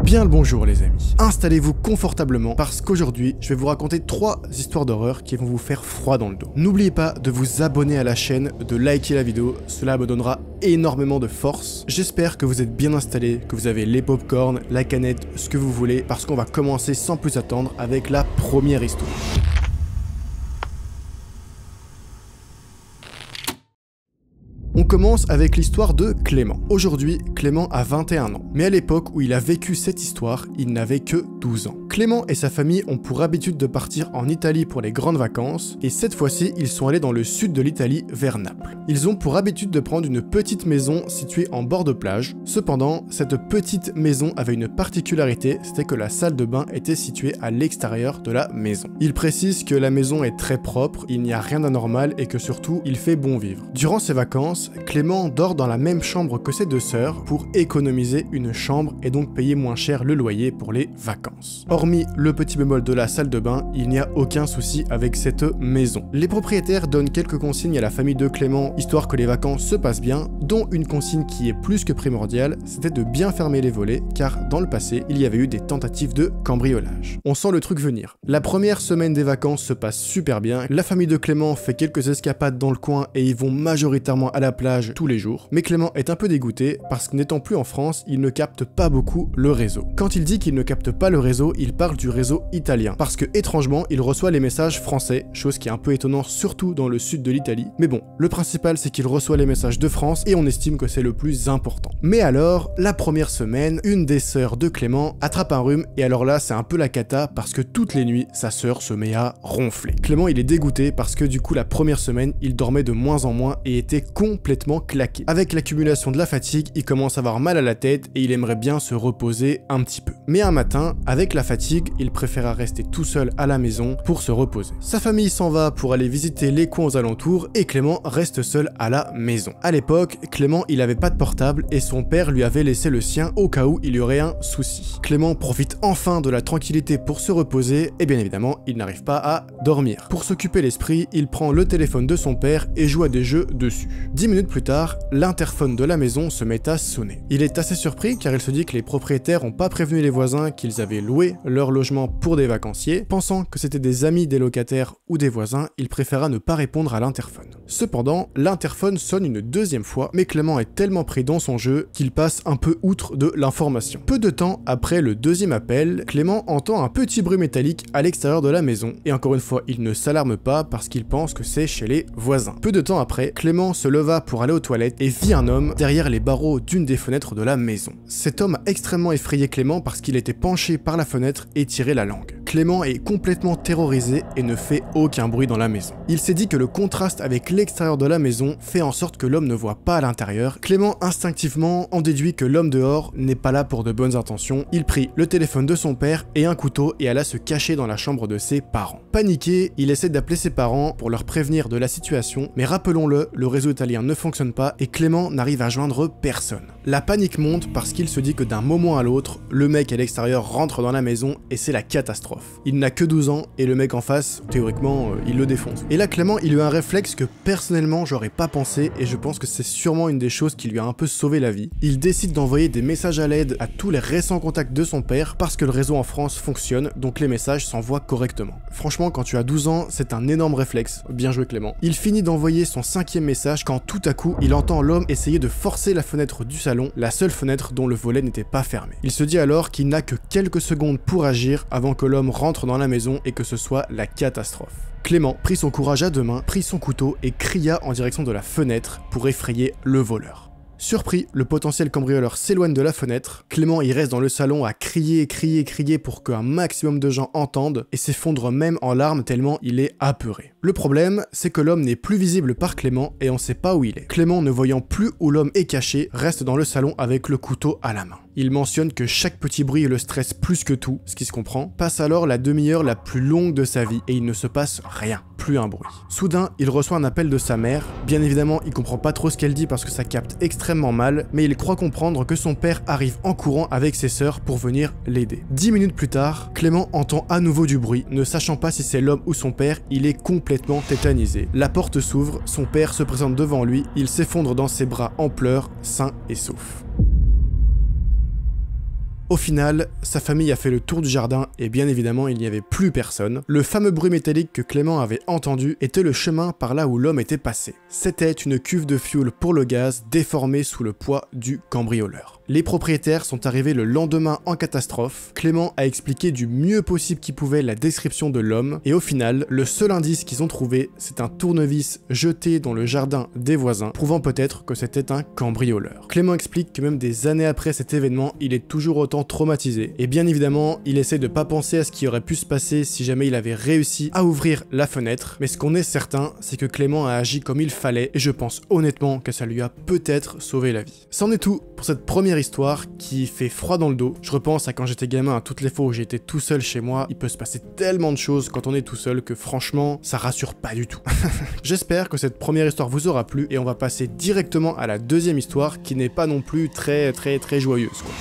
Bien le bonjour les amis, installez-vous confortablement parce qu'aujourd'hui je vais vous raconter 3 histoires d'horreur qui vont vous faire froid dans le dos. N'oubliez pas de vous abonner à la chaîne, de liker la vidéo, cela me donnera énormément de force. J'espère que vous êtes bien installés, que vous avez les popcorn, la canette, ce que vous voulez, parce qu'on va commencer sans plus attendre avec la première histoire. On commence avec l'histoire de Clément. Aujourd'hui, Clément a 21 ans, mais à l'époque où il a vécu cette histoire, il n'avait que 12 ans. Clément et sa famille ont pour habitude de partir en Italie pour les grandes vacances, et cette fois-ci, ils sont allés dans le sud de l'Italie, vers Naples. Ils ont pour habitude de prendre une petite maison située en bord de plage. Cependant, cette petite maison avait une particularité, c'était que la salle de bain était située à l'extérieur de la maison. Il précise que la maison est très propre, il n'y a rien d'anormal et que surtout, il fait bon vivre. Durant ses vacances, Clément dort dans la même chambre que ses deux sœurs pour économiser une chambre et donc payer moins cher le loyer pour les vacances. Hormis le petit bémol de la salle de bain, il n'y a aucun souci avec cette maison. Les propriétaires donnent quelques consignes à la famille de Clément histoire que les vacances se passent bien, dont une consigne qui est plus que primordiale, c'était de bien fermer les volets car dans le passé, il y avait eu des tentatives de cambriolage. On sent le truc venir. La première semaine des vacances se passe super bien, la famille de Clément fait quelques escapades dans le coin et ils vont majoritairement à la plage tous les jours, mais Clément est un peu dégoûté parce que n'étant plus en France, il ne capte pas beaucoup le réseau. Quand il dit qu'il ne capte pas le réseau, il parle du réseau italien, parce que étrangement, il reçoit les messages français, chose qui est un peu étonnante surtout dans le sud de l'Italie, mais bon, le principal c'est qu'il reçoit les messages de France et on estime que c'est le plus important. Mais alors, la première semaine, une des sœurs de Clément attrape un rhume et alors là c'est un peu la cata parce que toutes les nuits, sa sœur se met à ronfler. Clément il est dégoûté parce que du coup la première semaine, il dormait de moins en moins et était complètement claqué. Avec l'accumulation de la fatigue, il commence à avoir mal à la tête et il aimerait bien se reposer un petit peu. Mais un matin, avec la fatigue, il préféra rester tout seul à la maison pour se reposer. Sa famille s'en va pour aller visiter les coins aux alentours et Clément reste seul à la maison. À l'époque, Clément il avait pas de portable et son père lui avait laissé le sien au cas où il y aurait un souci. Clément profite enfin de la tranquillité pour se reposer et bien évidemment, il n'arrive pas à dormir. Pour s'occuper l'esprit, il prend le téléphone de son père et joue à des jeux dessus. 10 minutes plus tard, l'interphone de la maison se met à sonner. Il est assez surpris car il se dit que les propriétaires n'ont pas prévenu les voisins qu'ils avaient loué leur logement pour des vacanciers. Pensant que c'était des amis des locataires ou des voisins, il préféra ne pas répondre à l'interphone. Cependant, l'interphone sonne une deuxième fois, mais Clément est tellement pris dans son jeu qu'il passe un peu outre de l'information. Peu de temps après le deuxième appel, Clément entend un petit bruit métallique à l'extérieur de la maison, et encore une fois, il ne s'alarme pas parce qu'il pense que c'est chez les voisins. Peu de temps après, Clément se leva pour aller aux toilettes et vit un homme derrière les barreaux d'une des fenêtres de la maison. Cet homme a extrêmement effrayé Clément parce qu'il était penché par la fenêtre et tirait la langue. Clément est complètement terrorisé et ne fait aucun bruit dans la maison. Il s'est dit que le contraste avec l'extérieur de la maison fait en sorte que l'homme ne voit pas à l'intérieur. Clément instinctivement en déduit que l'homme dehors n'est pas là pour de bonnes intentions. Il prit le téléphone de son père et un couteau et alla se cacher dans la chambre de ses parents. Paniqué, il essaie d'appeler ses parents pour leur prévenir de la situation, mais rappelons-le, le réseau italien ne fonctionne pas et Clément n'arrive à joindre personne. La panique monte parce qu'il se dit que d'un moment à l'autre, le mec à l'extérieur rentre dans la maison et c'est la catastrophe. Il n'a que 12 ans et le mec en face, théoriquement, il le défonce. Et là, Clément, il a eu un réflexe que personnellement, j'aurais pas pensé et je pense que c'est sûrement une des choses qui lui a un peu sauvé la vie. Il décide d'envoyer des messages à l'aide à tous les récents contacts de son père parce que le réseau en France fonctionne, donc les messages s'envoient correctement. Franchement, quand tu as 12 ans, c'est un énorme réflexe. Bien joué Clément. Il finit d'envoyer son 5e message quand tout à coup, il entend l'homme essayer de forcer la fenêtre du salon, la seule fenêtre dont le volet n'était pas fermé. Il se dit alors qu'il n'a que quelques secondes pour agir avant que l'homme rentre dans la maison et que ce soit la catastrophe. Clément prit son courage à deux mains, prit son couteau et cria en direction de la fenêtre pour effrayer le voleur. Surpris, le potentiel cambrioleur s'éloigne de la fenêtre. Clément y reste dans le salon à crier pour qu'un maximum de gens entendent et s'effondre même en larmes tellement il est apeuré. Le problème, c'est que l'homme n'est plus visible par Clément et on sait pas où il est. Clément, ne voyant plus où l'homme est caché, reste dans le salon avec le couteau à la main. Il mentionne que chaque petit bruit le stresse plus que tout, ce qui se comprend, passe alors la demi-heure la plus longue de sa vie et il ne se passe rien, plus un bruit. Soudain, il reçoit un appel de sa mère. Bien évidemment, il comprend pas trop ce qu'elle dit parce que ça capte extrêmement mal, mais il croit comprendre que son père arrive en courant avec ses sœurs pour venir l'aider. 10 minutes plus tard, Clément entend à nouveau du bruit, ne sachant pas si c'est l'homme ou son père, il est complètement tétanisé. La porte s'ouvre, son père se présente devant lui, il s'effondre dans ses bras en pleurs, sain et sauf. Au final, sa famille a fait le tour du jardin et bien évidemment il n'y avait plus personne. Le fameux bruit métallique que Clément avait entendu était le chemin par là où l'homme était passé. C'était une cuve de fioul pour le gaz déformée sous le poids du cambrioleur. Les propriétaires sont arrivés le lendemain en catastrophe. Clément a expliqué du mieux possible qu'il pouvait la description de l'homme et au final, le seul indice qu'ils ont trouvé, c'est un tournevis jeté dans le jardin des voisins, prouvant peut-être que c'était un cambrioleur. Clément explique que même des années après cet événement, il est toujours autant traumatisé et bien évidemment, il essaie de pas penser à ce qui aurait pu se passer si jamais il avait réussi à ouvrir la fenêtre, mais ce qu'on est certain, c'est que Clément a agi comme il fallait et je pense honnêtement que ça lui a peut-être sauvé la vie. C'en est tout pour cette première histoire qui fait froid dans le dos. Je repense à quand j'étais gamin, à toutes les fois où j'étais tout seul chez moi. Il peut se passer tellement de choses quand on est tout seul que franchement, ça rassure pas du tout. J'espère que cette première histoire vous aura plu et on va passer directement à la deuxième histoire qui n'est pas non plus très joyeuse, quoi.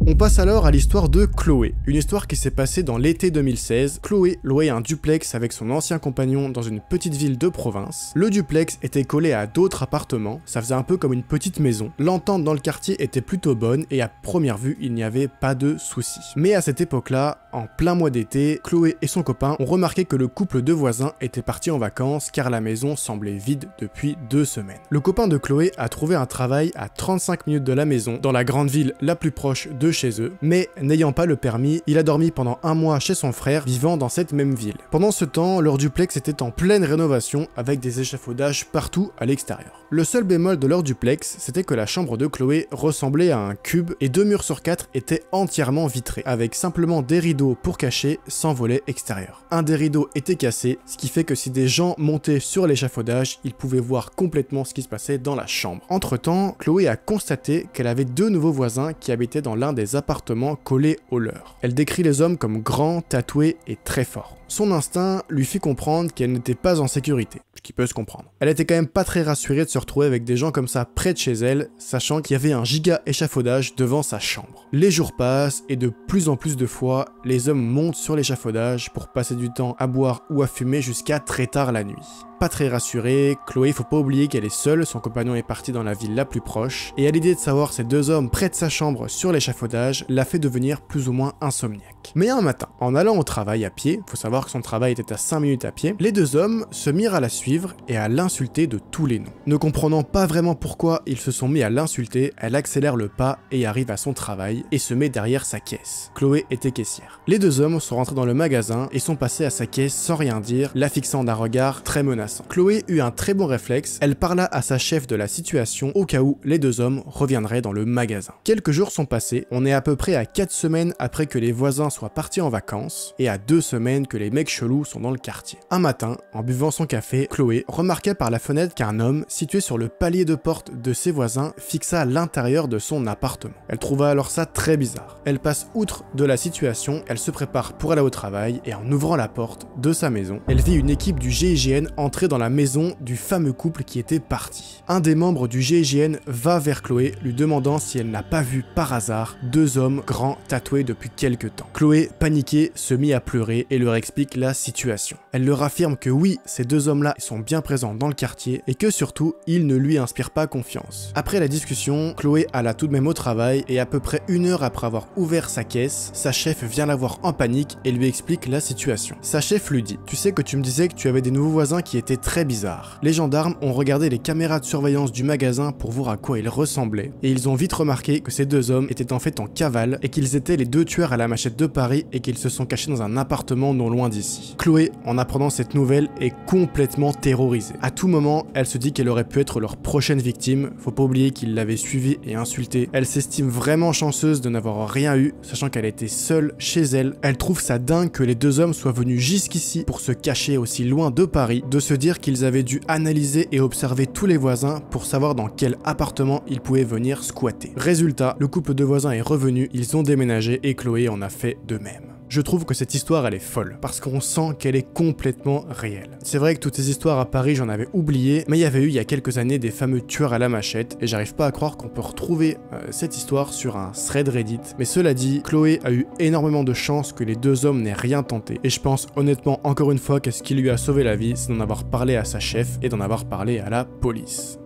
On passe alors à l'histoire de Chloé, une histoire qui s'est passée dans l'été 2016. Chloé louait un duplex avec son ancien compagnon dans une petite ville de province. Le duplex était collé à d'autres appartements, ça faisait un peu comme une petite maison. L'entente dans le quartier était plutôt bonne et à première vue, il n'y avait pas de soucis. Mais à cette époque-là, en plein mois d'été, Chloé et son copain ont remarqué que le couple de voisins était parti en vacances car la maison semblait vide depuis 2 semaines. Le copain de Chloé a trouvé un travail à 35 minutes de la maison, dans la grande ville la plus proche de chez eux, mais n'ayant pas le permis, il a dormi pendant 1 mois chez son frère vivant dans cette même ville. Pendant ce temps, leur duplex était en pleine rénovation avec des échafaudages partout à l'extérieur. Le seul bémol de leur duplex, c'était que la chambre de Chloé ressemblait à un cube et 2 murs sur 4 étaient entièrement vitrés, avec simplement des rideaux pour cacher sans volet extérieur. Un des rideaux était cassé, ce qui fait que si des gens montaient sur l'échafaudage, ils pouvaient voir complètement ce qui se passait dans la chambre. Entre-temps, Chloé a constaté qu'elle avait 2 nouveaux voisins qui habitaient dans l'un des appartements collés au leur. Elle décrit les hommes comme grands, tatoués et très forts. Son instinct lui fit comprendre qu'elle n'était pas en sécurité, ce qui peut se comprendre. Elle était quand même pas très rassurée de se retrouver avec des gens comme ça près de chez elle, sachant qu'il y avait un giga échafaudage devant sa chambre. Les jours passent et de plus en plus de fois, les hommes montent sur l'échafaudage pour passer du temps à boire ou à fumer jusqu'à très tard la nuit. Pas très rassurée, Chloé, faut pas oublier qu'elle est seule, son compagnon est parti dans la ville la plus proche, et à l'idée de savoir ces 2 hommes près de sa chambre sur l'échafaudage, l'a fait devenir plus ou moins insomniaque. Mais un matin, en allant au travail à pied, faut savoir que son travail était à 5 minutes à pied, les 2 hommes se mirent à la suivre et à l'insulter de tous les noms. Ne comprenant pas vraiment pourquoi ils se sont mis à l'insulter, elle accélère le pas et arrive à son travail et se met derrière sa caisse. Chloé était caissière. Les 2 hommes sont rentrés dans le magasin et sont passés à sa caisse sans rien dire, la fixant d'un regard très menaçant. Chloé eut un très bon réflexe, elle parla à sa chef de la situation au cas où les 2 hommes reviendraient dans le magasin. Quelques jours sont passés, on est à peu près à 4 semaines après que les voisins soient partis en vacances et à 2 semaines que les mecs chelous sont dans le quartier. Un matin, en buvant son café, Chloé remarqua par la fenêtre qu'un homme, situé sur le palier de porte de ses voisins, fixa l'intérieur de son appartement. Elle trouva alors ça très bizarre. Elle passe outre de la situation, elle se prépare pour aller au travail et en ouvrant la porte de sa maison, elle vit une équipe du GIGN entrer dans la maison du fameux couple qui était parti. Un des membres du GIGN va vers Chloé, lui demandant si elle n'a pas vu par hasard 2 hommes grands tatoués depuis quelques temps. Chloé, paniquée, se mit à pleurer et leur explique la situation. Elle leur affirme que oui, ces 2 hommes-là sont bien présents dans le quartier et que surtout, ils ne lui inspirent pas confiance. Après la discussion, Chloé alla tout de même au travail et à peu près 1 heure après avoir ouvert sa caisse, sa chef vient la voir en panique et lui explique la situation. Sa chef lui dit « Tu sais que tu me disais que tu avais des nouveaux voisins qui étaient très bizarre. Les gendarmes ont regardé les caméras de surveillance du magasin pour voir à quoi ils ressemblaient, et ils ont vite remarqué que ces 2 hommes étaient en fait en cavale et qu'ils étaient les 2 tueurs à la machette de Paris et qu'ils se sont cachés dans un appartement non loin d'ici. Chloé, en apprenant cette nouvelle, est complètement terrorisée. À tout moment, elle se dit qu'elle aurait pu être leur prochaine victime, faut pas oublier qu'ils l'avaient suivie et insultée. Elle s'estime vraiment chanceuse de n'avoir rien eu, sachant qu'elle était seule chez elle. Elle trouve ça dingue que les 2 hommes soient venus jusqu'ici pour se cacher aussi loin de Paris, de se dire qu'ils avaient dû analyser et observer tous les voisins pour savoir dans quel appartement ils pouvaient venir squatter. Résultat, le couple de voisins est revenu, ils ont déménagé et Chloé en a fait de même. Je trouve que cette histoire elle est folle, parce qu'on sent qu'elle est complètement réelle. C'est vrai que toutes ces histoires à Paris j'en avais oublié, mais il y avait eu il y a quelques années des fameux tueurs à la machette, et j'arrive pas à croire qu'on peut retrouver cette histoire sur un thread Reddit. Mais cela dit, Chloé a eu énormément de chance que les 2 hommes n'aient rien tenté, et je pense honnêtement encore une fois que ce qui lui a sauvé la vie, c'est d'en avoir parlé à sa chef et d'en avoir parlé à la police.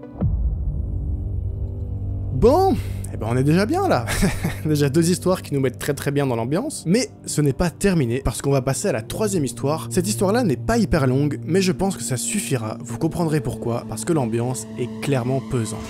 Bon, eh ben on est déjà bien là. Déjà 2 histoires qui nous mettent très bien dans l'ambiance, mais ce n'est pas terminé parce qu'on va passer à la 3e histoire. Cette histoire-là n'est pas hyper longue, mais je pense que ça suffira, vous comprendrez pourquoi, parce que l'ambiance est clairement pesante.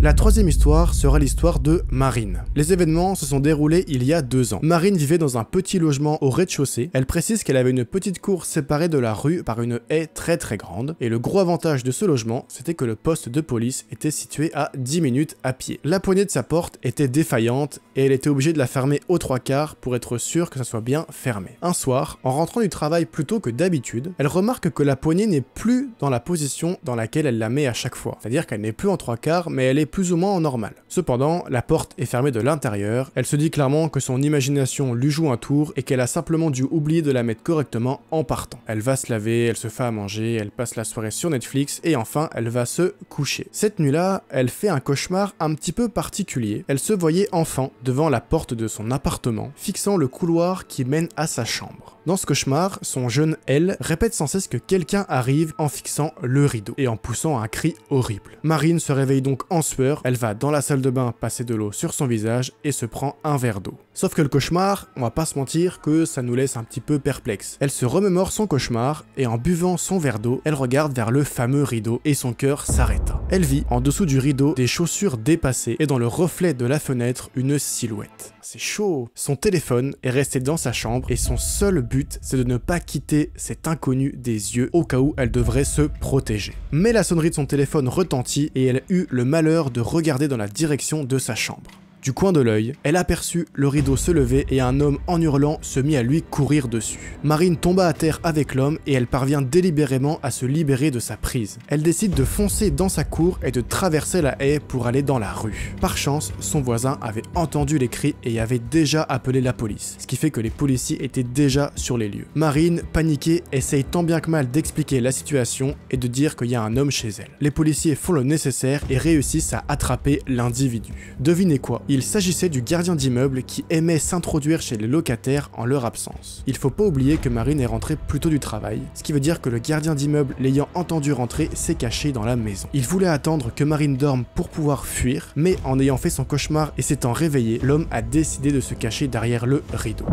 La 3e histoire sera l'histoire de Marine. Les événements se sont déroulés il y a 2 ans. Marine vivait dans un petit logement au rez-de-chaussée. Elle précise qu'elle avait une petite cour séparée de la rue par une haie très grande. Et le gros avantage de ce logement, c'était que le poste de police était situé à 10 minutes à pied. La poignée de sa porte était défaillante et elle était obligée de la fermer aux 3/4 pour être sûre que ça soit bien fermé. Un soir, en rentrant du travail plus tôt que d'habitude, elle remarque que la poignée n'est plus dans la position dans laquelle elle la met à chaque fois. C'est-à-dire qu'elle n'est plus en 3/4, mais elle est plus ou moins en normal. Cependant, la porte est fermée de l'intérieur, elle se dit clairement que son imagination lui joue un tour et qu'elle a simplement dû oublier de la mettre correctement en partant. Elle va se laver, elle se fait à manger, elle passe la soirée sur Netflix et enfin elle va se coucher. Cette nuit-là, elle fait un cauchemar un petit peu particulier. Elle se voyait enfant devant la porte de son appartement, fixant le couloir qui mène à sa chambre. Dans ce cauchemar, son jeune elle répète sans cesse que quelqu'un arrive en fixant le rideau et en poussant un cri horrible. Marine se réveille donc en sueur, elle va dans la salle de bain passer de l'eau sur son visage et se prend un verre d'eau. Sauf que le cauchemar, on va pas se mentir que ça nous laisse un petit peu perplexe. Elle se remémore son cauchemar et en buvant son verre d'eau, elle regarde vers le fameux rideau et son cœur s'arrêta. Elle vit en dessous du rideau des chaussures dépassées et dans le reflet de la fenêtre une silhouette. C'est chaud. Son téléphone est resté dans sa chambre et son seul but, c'est de ne pas quitter cet inconnu des yeux au cas où elle devrait se protéger. Mais la sonnerie de son téléphone retentit et elle eut le malheur de regarder dans la direction de sa chambre. Du coin de l'œil, elle aperçut le rideau se lever et un homme en hurlant se mit à lui courir dessus. Marine tomba à terre avec l'homme et elle parvient délibérément à se libérer de sa prise. Elle décide de foncer dans sa cour et de traverser la haie pour aller dans la rue. Par chance, son voisin avait entendu les cris et avait déjà appelé la police, ce qui fait que les policiers étaient déjà sur les lieux. Marine, paniquée, essaye tant bien que mal d'expliquer la situation et de dire qu'il y a un homme chez elle. Les policiers font le nécessaire et réussissent à attraper l'individu. Devinez quoi ? Il s'agissait du gardien d'immeuble qui aimait s'introduire chez les locataires en leur absence. Il faut pas oublier que Marine est rentrée plus tôt du travail, ce qui veut dire que le gardien d'immeuble l'ayant entendu rentrer s'est caché dans la maison. Il voulait attendre que Marine dorme pour pouvoir fuir, mais en ayant fait son cauchemar et s'étant réveillé, l'homme a décidé de se cacher derrière le rideau.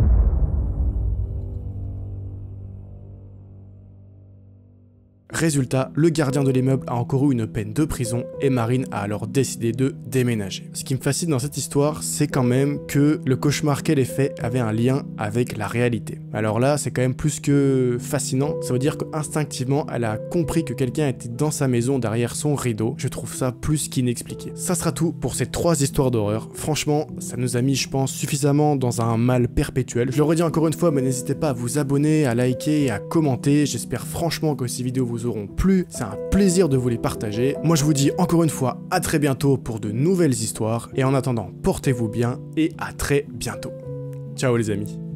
Résultat, le gardien de l'immeuble a encouru une peine de prison et Marine a alors décidé de déménager. Ce qui me fascine dans cette histoire, c'est quand même que le cauchemar qu'elle ait fait avait un lien avec la réalité. Alors là, c'est quand même plus que fascinant, ça veut dire qu'instinctivement, elle a compris que quelqu'un était dans sa maison derrière son rideau. Je trouve ça plus qu'inexpliqué. Ça sera tout pour ces 3 histoires d'horreur. Franchement, ça nous a mis, je pense, suffisamment dans un mal perpétuel. Je le redis encore une fois, mais n'hésitez pas à vous abonner, à liker et à commenter. J'espère franchement que ces vidéos vous auront plu, c'est un plaisir de vous les partager. Moi je vous dis encore une fois à très bientôt pour de nouvelles histoires et en attendant portez-vous bien et à très bientôt. Ciao les amis.